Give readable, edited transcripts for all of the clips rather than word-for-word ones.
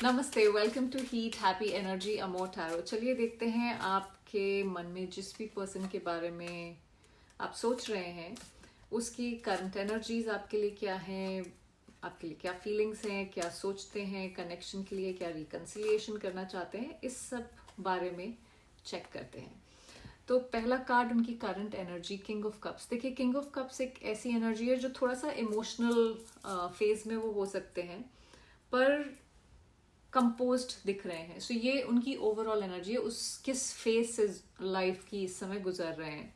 नमस्ते, welcome to heat happy energy amor tarot. चलिए देखते हैं आपके मन में जिस भी पर्सन के बारे में आप सोच रहे हैं उसकी करंट एनर्जीज आपके लिए क्या हैं, आपके लिए क्या फीलिंग्स हैं, क्या सोचते हैं कनेक्शन के लिए, क्या रिकंसिलिएशन करना चाहते हैं, इस सब बारे में चेक करते हैं। तो पहला कार्ड उनकी current energy, king of cups. देखिए, किंग ऑफ कप्स एक ऐसी एनर्जी है जो थोड़ा सा इमोशनल फेज में वो हो सकते हैं, पर कंपोज्ड दिख रहे हैं। सो ये उनकी ओवरऑल एनर्जी है, उस किस फेज से लाइफ की इस समय गुजर रहे हैं।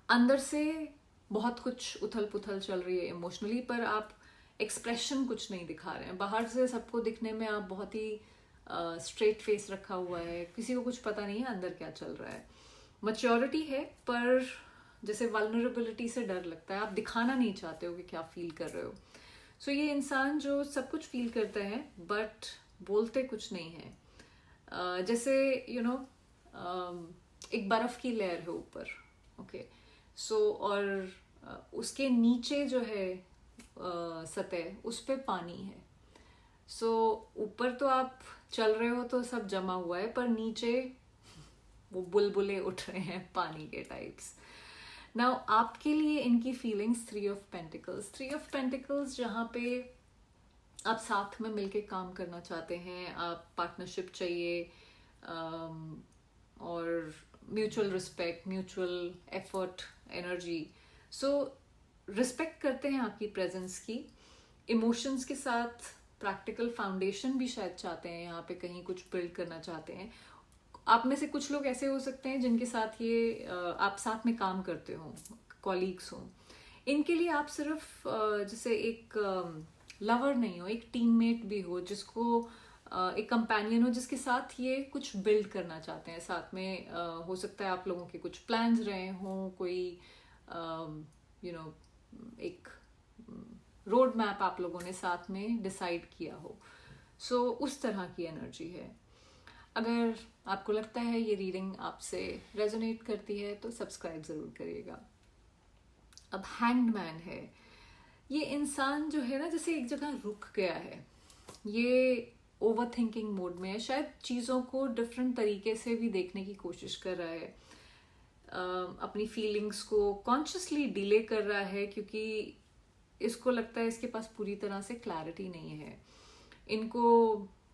अंदर से बहुत कुछ उथल पुथल चल रही है इमोशनली, पर आप एक्सप्रेशन कुछ नहीं दिखा रहे हैं। बाहर से सबको दिखने में आप बहुत ही स्ट्रेट फेस रखा हुआ है, किसी को कुछ पता नहीं है अंदर क्या चल रहा है। मैच्योरिटी है, पर जैसे वल्नरेबिलिटी से डर लगता है, आप दिखाना नहीं चाहते हो कि क्या फील कर रहे हो। सो ये इंसान जो सब कुछ फील करता है बट बोलते कुछ नहीं है। जैसे एक बर्फ की लेयर है ऊपर, ओके। और उसके नीचे जो है सतह, उस पे पानी है। ऊपर तो आप चल रहे हो तो सब जमा हुआ है, पर नीचे वो बुलबुले उठ रहे हैं पानी के टाइप्स। नाउ आपके लिए इनकी फीलिंग्स, थ्री ऑफ पेंटिकल्स जहाँ पे आप साथ में मिलके काम करना चाहते हैं, आप पार्टनरशिप चाहिए, और mutual respect, mutual effort, energy. Respect करते हैं आपकी प्रेजेंस की, इमोशंस के साथ प्रैक्टिकल फाउंडेशन भी शायद चाहते हैं, यहाँ पे कहीं कुछ बिल्ड करना चाहते हैं। आप में से कुछ लोग ऐसे हो सकते हैं जिनके साथ ये आप साथ में काम करते हो, कॉलीग्स हो। इनके लिए आप सिर्फ जैसे एक लवर नहीं हो, एक टीममेट भी हो, जिसको एक कंपेनियन हो, जिसके साथ ये कुछ बिल्ड करना चाहते हैं साथ में। हो सकता है आप लोगों के कुछ प्लान्स रहे हों, कोई एक रोड मैप आप लोगों ने साथ में डिसाइड किया हो। उस तरह की एनर्जी है। अगर आपको लगता है ये रीडिंग आपसे रेजोनेट करती है तो सब्सक्राइब ज़रूर करिएगा। अब हैंग्ड मैन है। ये इंसान जो है ना, जैसे एक जगह रुक गया है, ये ओवर थिंकिंग मोड में है, शायद चीज़ों को डिफरेंट तरीके से भी देखने की कोशिश कर रहा है, अपनी फीलिंग्स को कॉन्शियसली डिले कर रहा है, क्योंकि इसको लगता है इसके पास पूरी तरह से क्लैरिटी नहीं है। इनको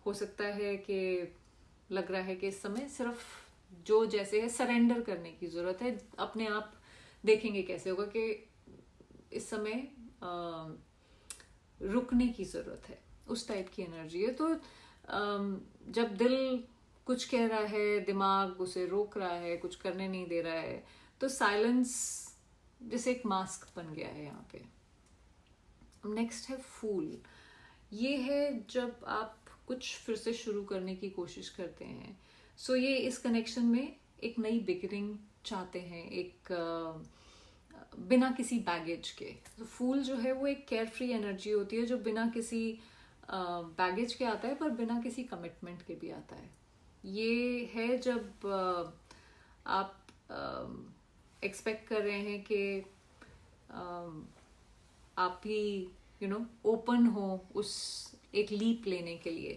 हो सकता है कि लग रहा है कि इस समय सिर्फ जो जैसे है सरेंडर करने की ज़रूरत है। अपने आप देखेंगे कैसे होगा कि इस समय रुकने की ज़रूरत है, उस टाइप की एनर्जी है। तो जब दिल कुछ कह रहा है, दिमाग उसे रोक रहा है, कुछ करने नहीं दे रहा है, तो साइलेंस जैसे एक मास्क बन गया है यहाँ पे। नेक्स्ट है फूल। ये है जब आप कुछ फिर से शुरू करने की कोशिश करते हैं। ये इस कनेक्शन में एक नई बिगिनिंग चाहते हैं, एक बिना किसी बैगेज के। फूल जो है वो एक केयर फ्री एनर्जी होती है, जो बिना किसी बैगेज के आता है, पर बिना किसी कमिटमेंट के भी आता है। ये है जब आप एक्सपेक्ट कर रहे हैं कि आप भी ओपन हो उस एक लीप लेने के लिए।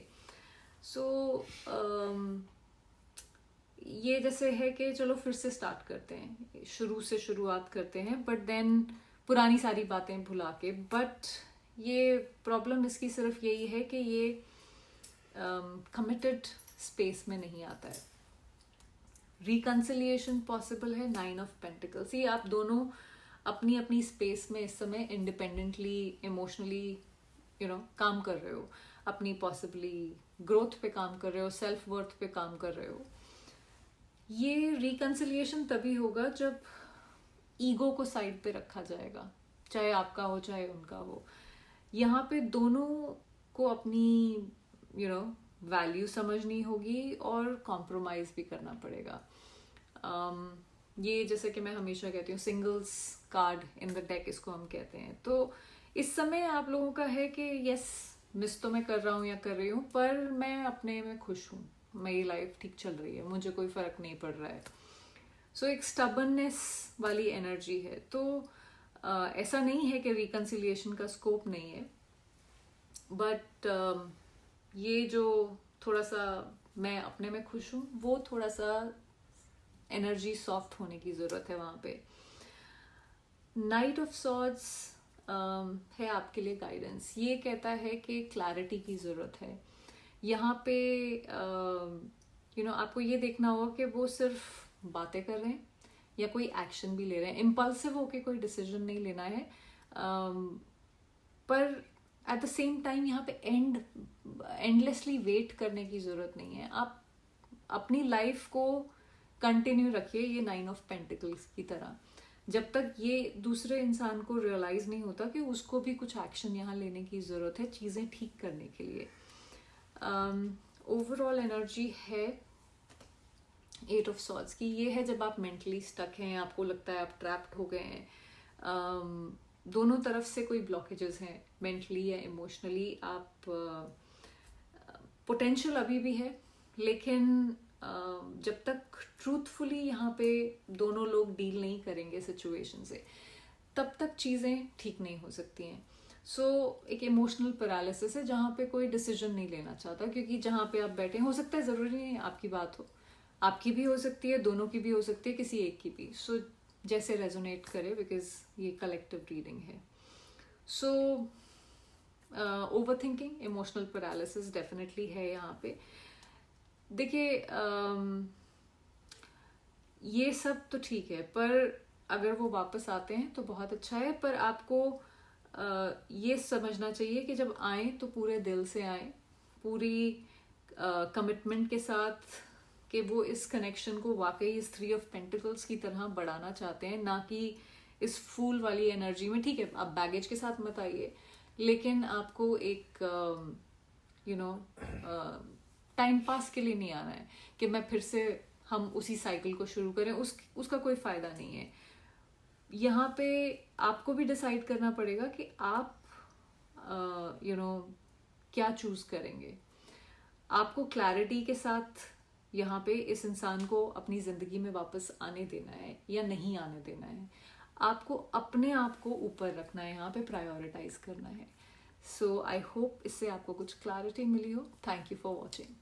ये जैसे है कि चलो फिर से स्टार्ट करते हैं, शुरू से शुरुआत करते हैं, बट देन पुरानी सारी बातें भुला के। बट ये प्रॉब्लम इसकी सिर्फ यही है कि ये कमिटेड स्पेस में नहीं आता है। रिकंसिलिएशन पॉसिबल है, 9 ऑफ पेंटिकल्स। ये आप दोनों अपनी अपनी स्पेस में इस समय इंडिपेंडेंटली, इमोशनली काम कर रहे हो, अपनी पॉसिबली ग्रोथ पे काम कर रहे हो, सेल्फ वर्थ पे काम कर रहे हो। ये रिकंसिलिएशन तभी होगा जब ईगो को साइड पे रखा जाएगा, चाहे आपका हो चाहे उनका हो। यहाँ पे दोनों को अपनी वैल्यू समझनी होगी और कॉम्प्रोमाइज भी करना पड़ेगा। ये जैसे कि मैं हमेशा कहती हूँ, singles card in the deck इसको हम कहते हैं। तो इस समय आप लोगों का है कि यस, मिस तो मैं कर रहा हूँ या कर रही हूँ, पर मैं अपने में खुश हूँ, मेरी लाइफ ठीक चल रही है, मुझे कोई फर्क नहीं पड़ रहा है। एक स्टबर्ननेस वाली एनर्जी है। तो ऐसा नहीं है कि रिकंसिलिएशन का स्कोप नहीं है, बट ये जो थोड़ा सा मैं अपने में खुश हूँ, वो थोड़ा सा एनर्जी सॉफ्ट होने की ज़रूरत है वहाँ पे। नाइट ऑफ सॉर्ड्स है आपके लिए गाइडेंस। ये कहता है कि क्लैरिटी की ज़रूरत है यहाँ पे। आपको ये देखना होगा कि वो सिर्फ बातें कर रहे हैं या कोई एक्शन भी ले रहे हैं। इम्पल्सिव होके कोई डिसीजन नहीं लेना है, पर एट द सेम टाइम यहाँ पे एंडलेसली वेट करने की ज़रूरत नहीं है। आप अपनी लाइफ को कंटिन्यू रखिए, ये 9 ऑफ पेंटिकल्स की तरह, जब तक ये दूसरे इंसान को रियलाइज नहीं होता कि उसको भी कुछ एक्शन यहाँ लेने की ज़रूरत है चीज़ें ठीक करने के लिए। ओवरऑल एनर्जी है 8 ऑफ सॉर्ड्स की। ये है जब आप मेंटली स्टक हैं, आपको लगता है आप ट्रैप्ड हो गए हैं, दोनों तरफ से कोई ब्लॉकेजेस हैं, मेंटली या इमोशनली। आप पोटेंशियल अभी भी है, लेकिन जब तक ट्रूथफुली यहाँ पे दोनों लोग डील नहीं करेंगे सिचुएशन से, तब तक चीज़ें ठीक नहीं हो सकती हैं। सो एक इमोशनल पैरालिसिस है जहाँ पे कोई डिसीजन नहीं लेना चाहता, क्योंकि जहाँ पे आप बैठे, हो सकता है ज़रूरी नहीं है आपकी बात हो, आपकी भी हो सकती है, दोनों की भी हो सकती है, किसी एक की भी। सो जैसे रेजोनेट करे, बिकॉज ये कलेक्टिव रीडिंग है। So over thinking, emotional paralysis definitely है यहाँ पे। देखिए ये सब तो ठीक है, पर अगर वो वापस आते हैं तो बहुत अच्छा है, पर आपको ये समझना चाहिए कि जब आए तो पूरे दिल से आए, पूरी कमिटमेंट के साथ, कि वो इस कनेक्शन को वाकई इस 3 ऑफ पेंटिकल्स की तरह बढ़ाना चाहते हैं, ना कि इस फूल वाली एनर्जी में। ठीक है, आप बैगेज के साथ मत आइए, लेकिन आपको एक टाइम पास के लिए नहीं आना है कि मैं फिर से हम उसी साइकिल को शुरू करें, उसका कोई फायदा नहीं है। यहाँ पे आपको भी डिसाइड करना पड़ेगा कि आप क्या चूज करेंगे। आपको क्लैरिटी के साथ यहाँ पे इस इंसान को अपनी जिंदगी में वापस आने देना है या नहीं आने देना है। आपको अपने आप को ऊपर रखना है, यहाँ पे प्रायोरिटाइज करना है। सो आई होप इससे आपको कुछ क्लैरिटी मिली हो। Thank you for watching.